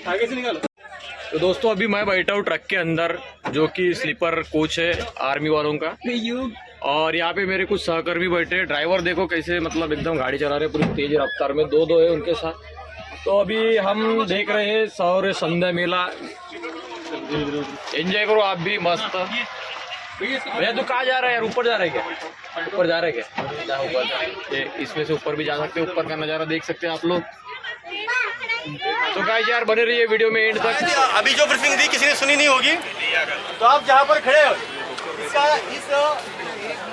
आगे से निकालो। तो दोस्तों अभी मैं बैठा हूँ ट्रक के अंदर, जो कि स्लीपर कोच है आर्मी वालों का। और यहाँ पे मेरे कुछ सहकर्मी बैठे हैं। ड्राइवर देखो कैसे मतलब एकदम गाड़ी चला रहे हैं पूरी तेज रफ्तार में, दो है उनके साथ। तो अभी हम देख रहे हैं सौर संध्या मेला। एंजॉय करो आप भी मस्त। भैया तू कहाँ जा रहा है यार? ऊपर जा रहा है क्या? ऊपर जा रहा है क्या? ऊपर ये इसमें से ऊपर भी जा सकते हैं, ऊपर का नज़ारा देख सकते हैं आप लोग। तो गाइस यार बने रहिए वीडियो में एंड तक। अभी जो ब्रीफिंग दी किसी ने सुनी नहीं होगी, तो आप जहाँ पर खड़े हो इसका इस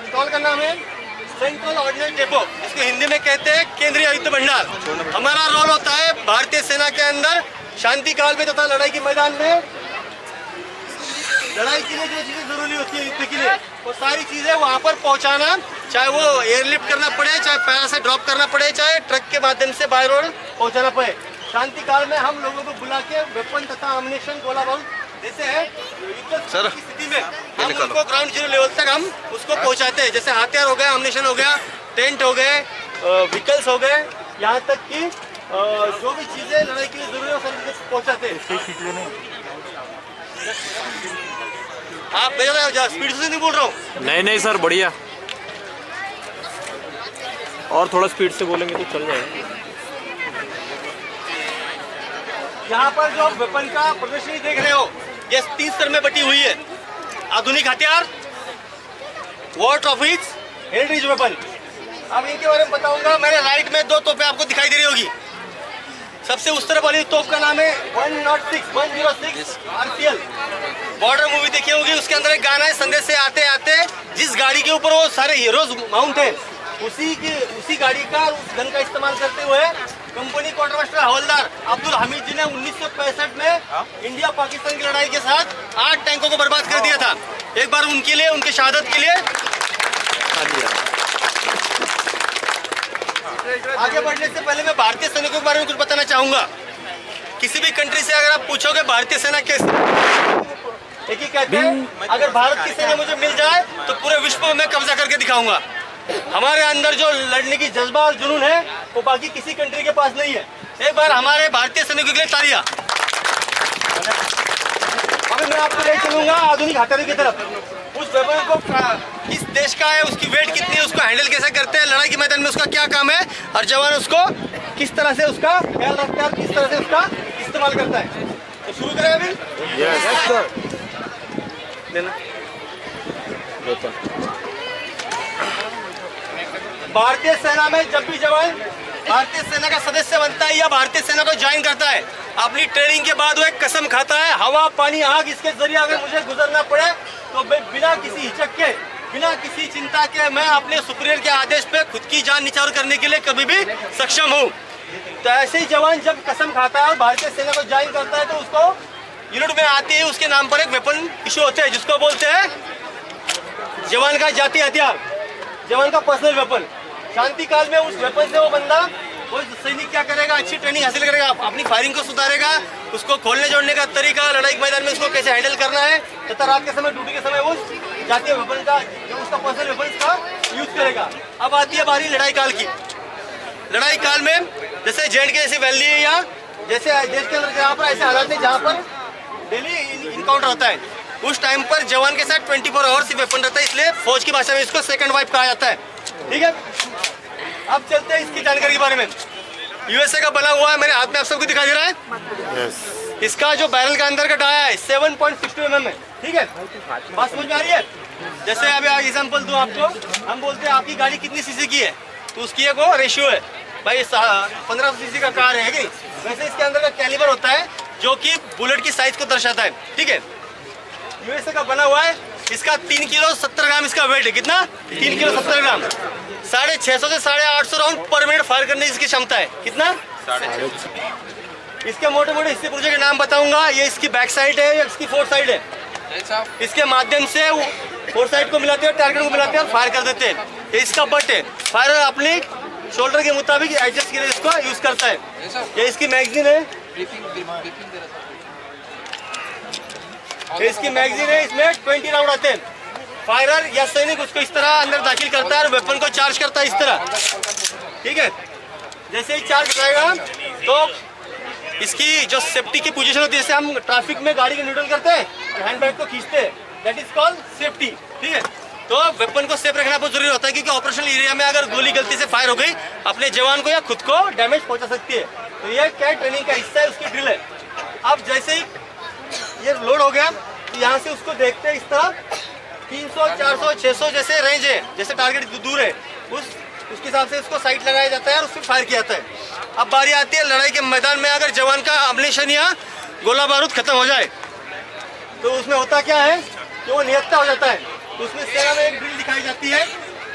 स्टॉल का नाम है सेंट्रल ऑर्डिनरी डेपो, इसको हिंदी में कहते हैं केंद्रीय युद्ध भंडार। हमारा रोल होता है भारतीय सेना के अंदर शांति काल में तथा लड़ाई के मैदान में लड़ाई के लिए जो चीजें जरूरी होती है युद्ध के लिए, वो सारी चीजें वहाँ पर पहुँचाना, चाहे वो एयरलिफ्ट करना पड़े, चाहे पैरा से ड्रॉप करना पड़े, चाहे ट्रक के माध्यम से बाय रोड पहुँचाना पड़े। शांति काल में हम लोगों को बुला के वेपन तथा अम्युनिशन गोला बारूद जैसे है युद्ध की स्थिति में हम उनको ग्राउंड जीरो लेवल तक हम उसको पहुंचाते हैं। जैसे हथियार हो गया, अम्युनिशन हो गया, टेंट हो गए, व्हीकल्स हो गए, यहाँ तक कि जो भी चीजें लड़ाई के लिए जरूरी है सब पहुंचाते हैं। आप स्पीड से नहीं बोल रहा हूँ। नहीं सर बढ़िया, और थोड़ा स्पीड से बोलेंगे तो चल जाएगा। यहाँ पर जो वेपन का प्रदर्शनी देख रहे हो, ये 3 स्तर में बटी हुई है। आधुनिक हथियार, वॉर ट्रॉफीज, हेरिटेज वेपन। अब इनके बारे में बताऊंगा। मेरे राइट में 2 तोपें आपको दिखाई दे रही होगी। सबसे उस तरफ वाली तोप का नाम है 106 RPL। बॉर्डर मूवी देखी होगी, उसके अंदर एक गाना है, संदेश से आते आते। जिस गाड़ी के ऊपर वो सारे हीरोज माउंट है, उसी गाड़ी का, उस गन का इस्तेमाल करते हुए कंपनी क्वार्टर मास्टर हवलदार अब्दुल हमीद जी ने 1965 में इंडिया पाकिस्तान की लड़ाई के साथ 8 टैंकों को बर्बाद कर दिया था। एक बार उनके लिए, उनकी शहादत के लिए। आगे बढ़ने से पहले मैं भारतीय सैनिकों के बारे में कुछ बताना चाहूंगा। किसी भी कंट्री से अगर आप पूछोगे भारतीय सेना कैसे, एक ही कहते हैं, अगर भारत की सेना मुझे मिल जाए तो पूरे विश्व में मैं कब्जा करके दिखाऊंगा। हमारे अंदर जो लड़ने की जज्बा और जुनून है वो बाकी किसी कंट्री के पास नहीं है। एक बार हमारे भारतीय सैनिकों के लिए तालियां। अभी मैं आपको ले चलूंगा आधुनिक हथियारों की तरफ। उस वेपन को किस देश का है, उसकी वेट कितनी है, उसको हैंडल कैसे करते हैं, लड़ाई के मैदान में उसका क्या काम है, और जवान उसको किस तरह से उसका ख्याल रखता है, किस तरह से उसका इस्तेमाल करता है। तो शुरू करें अभी। भारतीय सेना में जब भी जवान भारतीय सेना का सदस्य बनता है या भारतीय सेना को ज्वाइन करता है, अपनी ट्रेनिंग के बाद वो एक कसम खाता है, हवा पानी आग इसके जरिए अगर मुझे गुजरना पड़े तो बिना किसी हिचक के, बिना किसी चिंता के मैं अपने सुपीरियर के आदेश पे खुद की जान निछावर करने के लिए कभी भी सक्षम हूँ। तो ऐसे ही जवान जब कसम खाता है और भारतीय सेना को ज्वाइन करता है तो उसको यूनिट में आती है, उसके नाम पर एक वेपन इशू होते हैं, जिसको बोलते हैं जवान का जातीय हथियार, जवान का पर्सनल वेपन। शांति काल में उस वेपन से वो सैनिक क्या करेगा, अच्छी ट्रेनिंग हासिल करेगा, अपनी फायरिंग को सुधारेगा, उसको खोलने जोड़ने का तरीका, लड़ाई के मैदान में उसको कैसे हैंडल करना है, तथा रात के समय, ड्यूटी के समय उस जातीय वेपन का, जो उसका पर्सनल वेपन का यूज करेगा। अब आती है बारी लड़ाई काल की। लड़ाई काल में जैसे जेएंड के जैसी वैली है या जैसे देश के अंदर जहाँ पर ऐसे हालात है जहाँ पर डेली इनकाउंटर होता है, उस टाइम पर जवान के साथ 24 आवर्स वेपन रहता है, इसलिए फौज की भाषा में इसको सेकंड वाइफ कहा जाता है। ठीक है, अब चलते हैं इसकी जानकारी के बारे में। यूएसए का बना हुआ है, मेरे हाथ में आप सबको दिखाई दे रहा है। इसका जो बैरल का अंदर का डाया है 7.62 mm है। ठीक है, बात समझ में आ रही है। जैसे अभी एग्जांपल दूं आपको, हम बोलते हैं आपकी गाड़ी कितनी सीसी की है, तो उसकी एक वो रेशियो है, भाई 1500 सीसी का कार है कि, वैसे इसके अंदर का कैलिबर होता है जो कि बुलेट की साइज को दर्शाता है। ठीक है, यूएसए का बना हुआ है, इसका 3 किलो 70 ग्राम इसका वेट है। कितना? 3 किलो 70 ग्राम। 650 से 850 राउंड पर मिनट फायर करने की इसकी क्षमता है। कितना? 650। इसके मोटे मोटे हिस्से पुर्जे के नाम बताऊंगा। ये इसकी बैक साइड है, या इसकी फोर साइड है। इसके माध्यम से फोर साइड को मिलाते हैं, टारगेट को मिलाते हैं और फायर कर देते हैं। ये इसका बट है, फायर अपनी शोल्डर के मुताबिक एडजस्ट के लिए इसको यूज करता है। ये इसकी मैगजीन है, इसकी मैगजीन है, इसमें 20 राउंड आते हैं। फायरर या सैनिक उसको इस तरह अंदर दाखिल करता है और वेपन को चार्ज करता है इस तरह। ठीक है, जैसे ही चार्ज कराएगा तो इसकी जो सेफ्टी की पोजीशन होती है, जैसे हम ट्रैफिक में गाड़ी को न्यूट्रल करते हैं और हैंड बैग को खींचते हैं, दैट इज कॉल्ड सेफ्टी। ठीक है, तो वेपन को सेफ रखना बहुत जरूरी होता है, क्योंकि ऑपरेशनल एरिया में अगर गोली गलती से फायर हो गई अपने जवान को या खुद को डैमेज पहुंचा सकती है। तो ये क्या ट्रेनिंग का हिस्सा है, उसकी ड्रिल है। अब जैसे ही ये लोड हो गया तो यहाँ से उसको देखते हैं, इस तरह 300, 400, 600 जैसे रेंज है, जैसे टारगेट दूर है उसके हिसाब से उसको साइट लगाया जाता है और उसमें फायर किया जाता है। अब बारी आती है लड़ाई के मैदान में, अगर जवान का अम्युनिशन या गोला बारूद खत्म हो जाए तो उसमें होता क्या है कि वो निहत्था हो जाता है। तो उसमें सेना में एक ड्रिल दिखाई जाती है।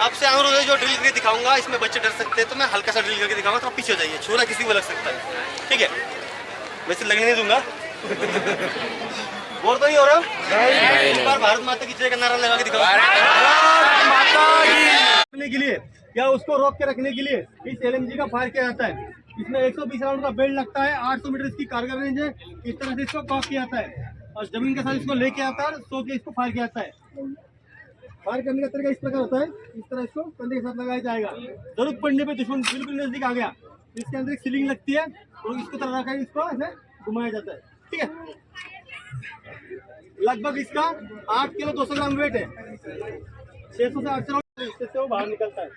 आपसे अनुरोध है, जो ड्रिल करके दिखाऊंगा इसमें बच्चे डर सकते हैं, तो मैं हल्का सा ड्रिल करके दिखाऊंगा, तो आप पीछे हो जाइए, छोरा किसी को लग सकता है। ठीक है, वैसे लगने नहीं दूंगा। बोर तो नहीं हो रहा? एक बार भारत माता की जय का नारा लगा के दिखाओ। के लिए या उसको रोक के रखने के लिए इस LMG का फायर किया जाता है। इसमें 120 राउंड का बेल्ट लगता है, 800 मीटर इसकी कारगर रेंज है। इस तरह से इसको कॉक किया जाता है और जमीन के साथ इसको लेके आता है, सो के इसको फायर किया जाता है। फायर करने का तरीका इस प्रकार होता है, इस तरह इसको कंधे के साथ लगाया जाएगा। जरूरत पड़ने पे दुश्मन बिल्कुल नजदीक आ गया, इसके अंदर एक सीलिंग लगती है और इसको तरह रखा है, इसको ऐसे घुमाया जाता है। ठीक है, लगभग इसका 8 किलो 200 ग्राम वेट है। 600 से 800 राउंड इससे वो बाहर निकलता है।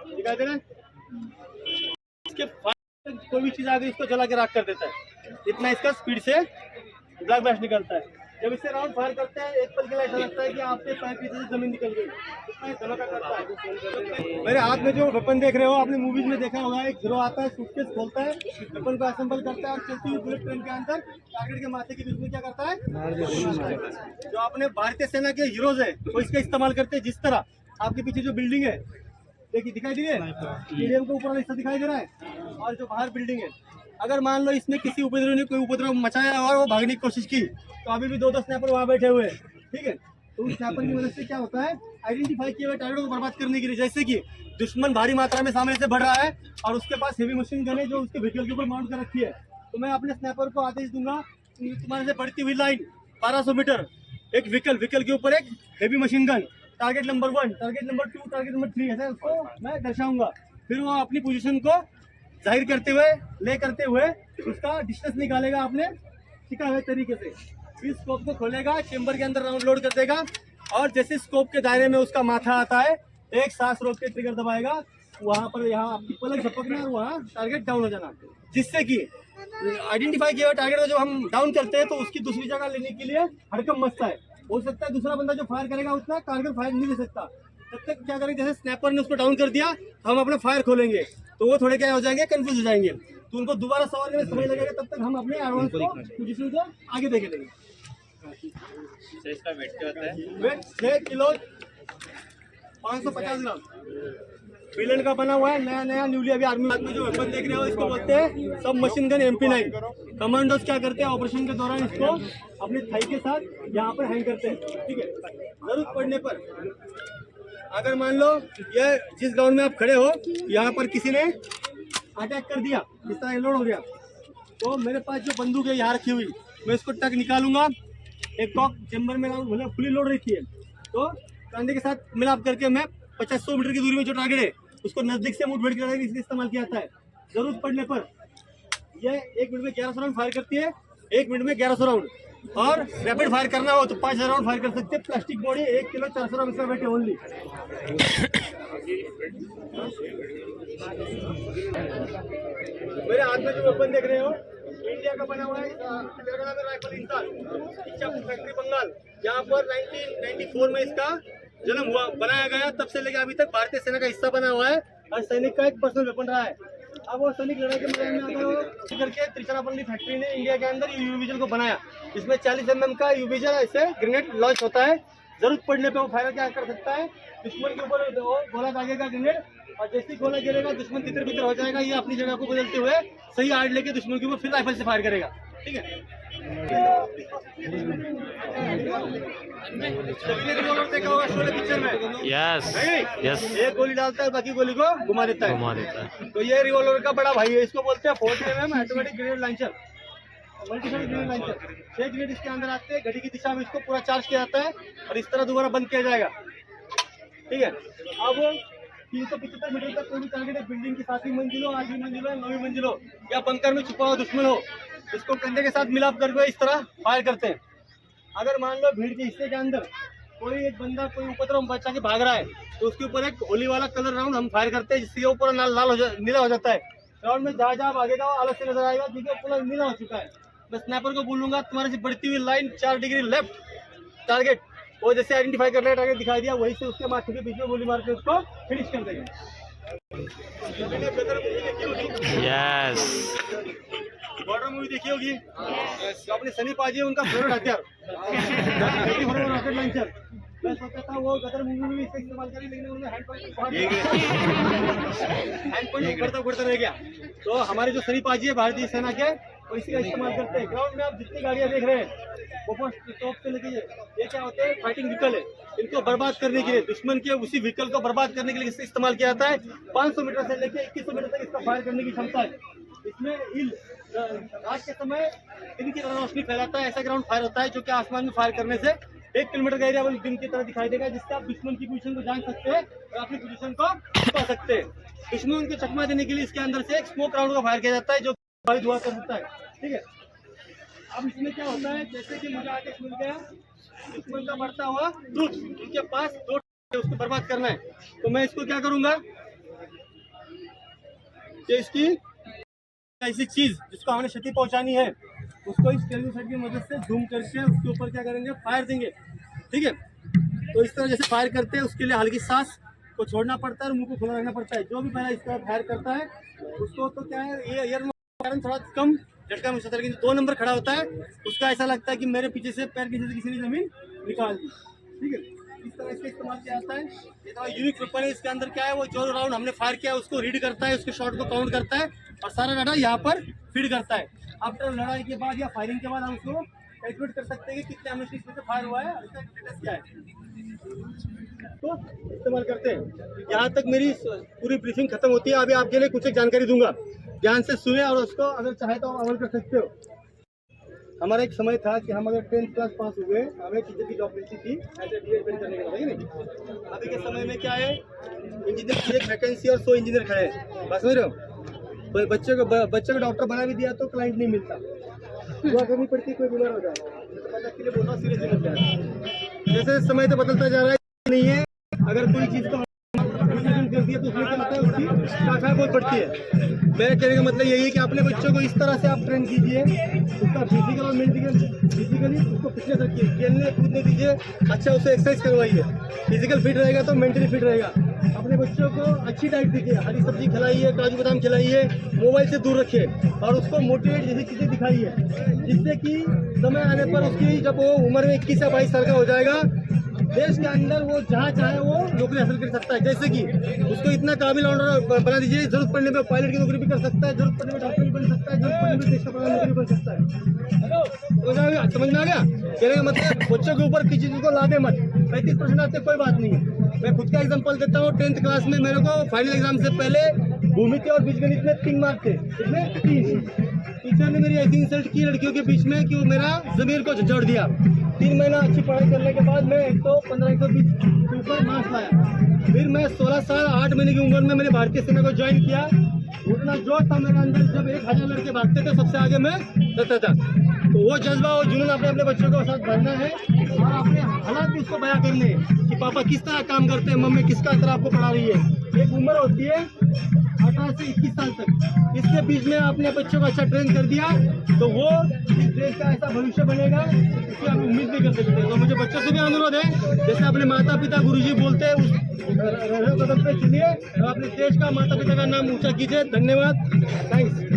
दिखाई दे रहा है? इसके कोई भी चीज आगे इसको जला के राख कर देता है, इतना इसका स्पीड से ब्लैक ब्लास्ट निकलता है। जब इससे राउंड फायर करते हैं एक पल के लिए ऐसा लगता है कि आपके पैर पीछे से जमीन निकल गई, इतना धमाका करता है। मेरे हाथ में जो वेपन देख रहे हो, आपने मूवीज में देखा होगा, एक हीरो आता है, सूटकेस खोलता है, वेपन को असेंबल करता है और चलती हुई बुलेट ट्रेन के अंदर टारगेट के माथे के बीच में क्या करता है, जो अपने भारतीय सेना के हीरोज है वो इसका इस्तेमाल करते हैं। जिस तरह आपके पीछे जो बिल्डिंग है देखिए, दिखाई दे रही है, स्टेडियम के ऊपर हिस्सा दिखाई दे रहा है, और जो बाहर बिल्डिंग है, अगर मान लो इसमें किसी उपद्रवी ने कोई उपद्रव मचाया और वो भागने की कोशिश की, तो अभी भी 2-2 स्नैपर वहाँ बैठे हुए हैं। ठीक है, तो उस स्नैपर की मदद से क्या होता है, आइडेंटिफाई किए हुए टारगेट को बर्बाद करने के लिए, जैसे कि दुश्मन भारी मात्रा में सामने से बढ़ रहा है और उसके पास हेवी मशीन गन है जो उसके व्हीकल के ऊपर माउंट कर रखी है, तो मैं अपने स्नैपर को आदेश दूंगा, तुम्हारे से बढ़ती हुई लाइन 1200 मीटर, एक व्हीकल के ऊपर एक heavy machine gun, target number 1, target number 2, target number 3, ऐसा उसको मैं दर्शाऊंगा। फिर वो अपनी पोजीशन को जाहिर करते हुए उसका डिस्टेंस निकालेगा अपने सिखाए हुए तरीके से। फिर स्कोप को खोलेगा, चेंबर के अंदर राउंड लोड कर देगा और जैसे स्कोप के दायरे में उसका माथा आता है, एक सांस रोक के ट्रिगर दबाएगा, वहां पर यहाँ आपकी पलक झपकना और वहाँ टारगेट डाउन हो जाना, जिससे कि आइडेंटिफाई किया हुआ टारगेट को जब हम डाउन करते हैं तो उसकी दूसरी जगह लेने के लिए हड़कंप मचता है। हो सकता है दूसरा बंदा जो फायर करेगा उतना कारगर फायर नहीं दे सकता, तब तक क्या करेंगे, जैसे स्नैपर ने उसको डाउन कर दिया, हम अपना फायर खोलेंगे तो वो थोड़े क्या हो जाएंगे, कंफ्यूज हो जाएंगे, तो उनको दोबारा सवार में समय लगेगा, तब तक हम अपने एडवांस को पोजीशन को आगे देख लेंगे। इसका वेट क्या होता है? वेट 6 किलो 550 ग्राम फिलन का बना हुआ है, नया न्यूली अभी आर्मी में जो वेपन देख रहे हो इसको बोलते हैं सब मशीन गन MP9। कमांडोज क्या करते हैं, ऑपरेशन के दौरान इसको अपने थाई के साथ यहाँ पर हैंग करते हैं। ठीक है, जरूरत पड़ने पर अगर मान लो ये जिस ग्राउंड में आप खड़े हो यहाँ पर किसी ने अटैक कर दिया, इस तरह लोड हो गया, तो मेरे पास जो बंदूक है यहाँ रखी हुई, मैं इसको टक निकालूंगा, एक कॉक चेम्बर में मतलब खुली लोड रहती है, तो कंधे के साथ मिलाप करके मैं 50-100 मीटर की दूरी में जो टारगेट है उसको नजदीक से मुठभेड़ कराने के लिए इस्तेमाल किया जाता है। जरूरत पड़ने पर यह 1 मिनट में 1100 राउंड फायर करती है, 1 मिनट में 1100 राउंड, और रैपिड फायर करना हो तो 5000 राउंड फायर कर सकते हैं। प्लास्टिक बॉडी 1 किलो 400 ग्राम इसका वेट है ओनली। मेरे हाथ में जो वेपन देख रहे हो इंडिया का बना हुआ है, राइफल इंसान फैक्ट्री बंगाल, यहाँ पर 1994 में इसका जन्म हुआ, बनाया गया, तब से लेकर अभी तक भारतीय सेना का हिस्सा बना हुआ है और सैनिक का एक पर्सनल वेपन रहा है। अब वो सैनिक लड़ाई के मैदान में आकर करके त्रिचरापल्ली फैक्ट्री ने इंडिया के अंदर यूविजन को बनाया। इसमें 40 mm का यूविजन ऐसे ग्रेनेड लॉन्च होता है, जरूरत पड़ने पे वो फायर क्या कर सकता है, दुश्मन के ऊपर गोला दागेगा ग्रेनेड, और जैसे ही गोला गिरेगा दुश्मन तितर बितर हो जाएगा, ये अपनी जगह को बदलते हुए सही आड़ लेके दुश्मन के ऊपर फिर राइफल से फायर करेगा। ठीक है, देखा होगा शोले पिक्चर में, यस एक गोली डालता है बाकी गोली को घुमा देता है, तो ये रिवॉल्वर का बड़ा भाई है, इसको बोलते हैं 40 mm automatic grenade launcher, multishot grenade launcher. 6 grenade इसके अंदर आते हैं, घड़ी की दिशा में इसको पूरा चार्ज किया जाता है और इस तरह दोबारा बंद किया जाएगा। ठीक है, अब 375 मीटर तक कोई भी टारगेट है, बिल्डिंग की 7वीं मंजिल हो, 8वीं मंजिल हो, 9वीं मंजिल हो, या बंकर में छुपा हुआ दुश्मन हो, इसको कंधे के साथ मिलाप करके इस तरह फायर करते हैं। अगर मान लो भीड़ के हिस्से के अंदर कोई एक बंदा कोई उपद्रव बचा के भाग रहा है, तो उसके ऊपर एक होली वाला कलर राउंड हम फायर करते हैं, जिससे वो पूरा नीला हो जाता है। राउंड में जहाँ जहाँ भागेगा वो अलग से नजर आएगा, क्योंकि पूरा नीला हो चुका है। मैं स्नैपर को बोलूंगा तुम्हारी से बढ़ती हुई लाइन 4 डिग्री लेफ्ट टारगेट, वो जैसे आइडेंटिफाई कर रहा है, टारगेट दिखाई दिया, वही से उसके माथे के बीच में गोली मार के उसको फिनिश कर देंगे। बॉर्डर मूवी देखी होगी, तो अपने सनी पाजी है उनका फेवरेट हथियार रॉकेट लॉन्चर। मैं सोचता था वो गदर मूवी में भी इसका इस्तेमाल करें, लेकिन उन्होंने हैंड पॉइंट उखड़ता रह गया। तो हमारे जो सनी पाजी है भारतीय सेना के, वो इसी का इस्तेमाल करते हैं। ग्राउंड में आप जितनी गाड़ियां देख रहे हैं, वो टॉप से लेके ये क्या होते हैं, फाइटिंग व्हीकल है। इनको बर्बाद करने के लिए, दुश्मन के उसी व्हीकल को बर्बाद करने के लिए इससे इस्तेमाल किया जाता है। 500 मीटर से लेकर 2100 मीटर तक इसका फायर करने की क्षमता है। इसमें रात के समय दिन की तरह रोशनी फैलाता है। ऐसा ग्राउंड फायर होता है जो कि आसमान में फायर करने से 1 किलोमीटर का एरिया वो दिन की तरह दिखाई देगा, जिससे आप दुश्मन की पोजीशन को जान सकते हैं और अपनी पोजीशन को छुपा सकते हैं। दुश्मन को चकमा देने के लिए इसके अंदर से एक स्मोक राउंड का फायर किया जाता है, जो धुआं कर सकता है। ठीक है, अब इसमें क्या होता है, जैसे कि मुझे आगे मिल गया दुश्मन का बढ़ता हुआ ट्रूथ, उनके पास 2 उसको बर्बाद करना है, तो मैं इसको क्या करूंगा कि इसकी ऐसी चीज जिसको हमने क्षति पहुंचानी है, उसको इस टेलीविजन सेट की मदद से झूम करके उसके ऊपर क्या करेंगे, फायर देंगे। ठीक है, तो इस तरह जैसे फायर करते हैं, उसके लिए हल्की सांस को छोड़ना पड़ता है और मुंह को खुला रखना पड़ता है। जो भी पहला इस तरह फायर करता है उसको तो क्या है, ये एयर कारण थोड़ा कम झटका मिल सकता है, लेकिन 2 नंबर खड़ा होता है उसका ऐसा लगता है कि मेरे पीछे से पैर के जैसे किसी ने जमीन निकाल दी। ठीक है, इस तरह इसका इस्तेमाल किया जाता है। ये थोड़ा यूनिक वेपन है। इसके अंदर क्या है, वो जो राउंड हमने फायर किया उसको रीड करता है, उसके शॉट को काउंट करता है और सारा डाटा यहाँ पर फीड करता है। आफ्टर लड़ाई के बाद या फायरिंग के बाद हम उसको कैलकुलेट कर सकते हैं कि कितने एमिनेशन इसमें से फायर हुआ है और इसका स्टेटस क्या है, तो इस्तेमाल करते हैं। यहाँ तक मेरी पूरी ब्रीफिंग खत्म होती है। अभी आपके लिए कुछ एक जानकारी दूंगा, ध्यान से सुने और उसको अगर चाहे तो अमल कर सकते हो। हमारा एक समय था कि हम अगर 10th क्लास पास हुए, हमें टीचर की जॉब मिलती थी ऐसे DED करने का, है नहीं। अभी के समय में क्या है, इंजीनियर की एक वैकेंसी और 100 इंजीनियर खड़े हैं, बस समझ रहे हो। बच्चे को डॉक्टर बना भी दिया तो क्लाइंट नहीं मिलता, दुआ करनी पड़ती, कोई बीमार हो जाए तो लिए बहुत सीरियस होता है। जैसे समय तो बदलता जा रहा है, नहीं है अगर कोई चीज़ को कर दिया तो उसमें क्या होता है, उसकी शाखा बहुत बढ़ती है। मेरे कहने का मतलब यही है कि अपने बच्चों को इस तरह से आप ट्रेन कीजिए, उसका फिजिकल और फिजिकली उसको फिटनेस रखिए, खेलने कूदने दीजिए, अच्छा उसे एक्सरसाइज करवाइए। फिजिकल फिट रहेगा तो मेंटली फिट रहेगा। अपने बच्चों को अच्छी डाइट दीजिए, हरी सब्जी खिलाइए, काजू बादाम खिलाइए, मोबाइल से दूर रखिए और उसको मोटिवेट जैसी चीज़ें दिखाइए, जिससे कि समय आने पर उसकी जब वो उम्र में 21 या 22 साल का हो जाएगा, देश के अंदर वो जहाँ चाहे वो नौकरी हासिल कर सकता है। जैसे कि उसको इतना काबिल ऑलराउंडर बना दीजिए, जरूरत पड़ने पे पायलट की नौकरी भी कर सकता है, जरूरत पड़ने पे डॉक्टर भी बन सकता है, जरूरत पड़ने पे देश का प्रधानमंत्री बन सकता है। समझ में आ गया? कहने का मतलब बच्चों के ऊपर किसी चीज को लादे मत। 35% आते कोई बात नहीं है। मैं खुद का एग्जाम्पल देता हूँ। 10th क्लास में मेरे को फाइनल एग्जाम से पहले भूमिति और बीजगणित में 3 मार्क थे, इसमें 3। टीचर ने मेरी ऐसी इंसल्ट की लड़कियों के बीच में कि वो मेरा जमीर को झंझोड़ दिया। 3 महीना अच्छी पढ़ाई करने के बाद मैं 115-120 के ऊपर मार्क्स लाया। फिर मैं 16 साल 8 महीने की उम्र में मैंने भारतीय सेना को ज्वाइन किया। उतना जोश था मेरे अंदर, जब 1000 लड़के भागते थे सबसे आगे मैं रहता था। तो वो जज्बा और जुनून अपने अपने बच्चों के साथ भरना है और अपने हालात भी उसको बयां करने हैं कि पापा किस तरह काम करते हैं, मम्मी किस तरह आपको पढ़ा रही है। एक उम्र होती है 18 से 21 साल तक, इसके बीच में आपने बच्चों को अच्छा ट्रेन कर दिया तो वो इस देश का ऐसा भविष्य बनेगा जिसकी आप उम्मीद नहीं कर सकते। तो मुझे बच्चों से भी अनुरोध है, जैसे अपने माता पिता गुरुजी बोलते हैं उस कदम पे चलिए और अपने देश का माता पिता का नाम ऊंचा कीजिए। धन्यवाद, थैंक्स।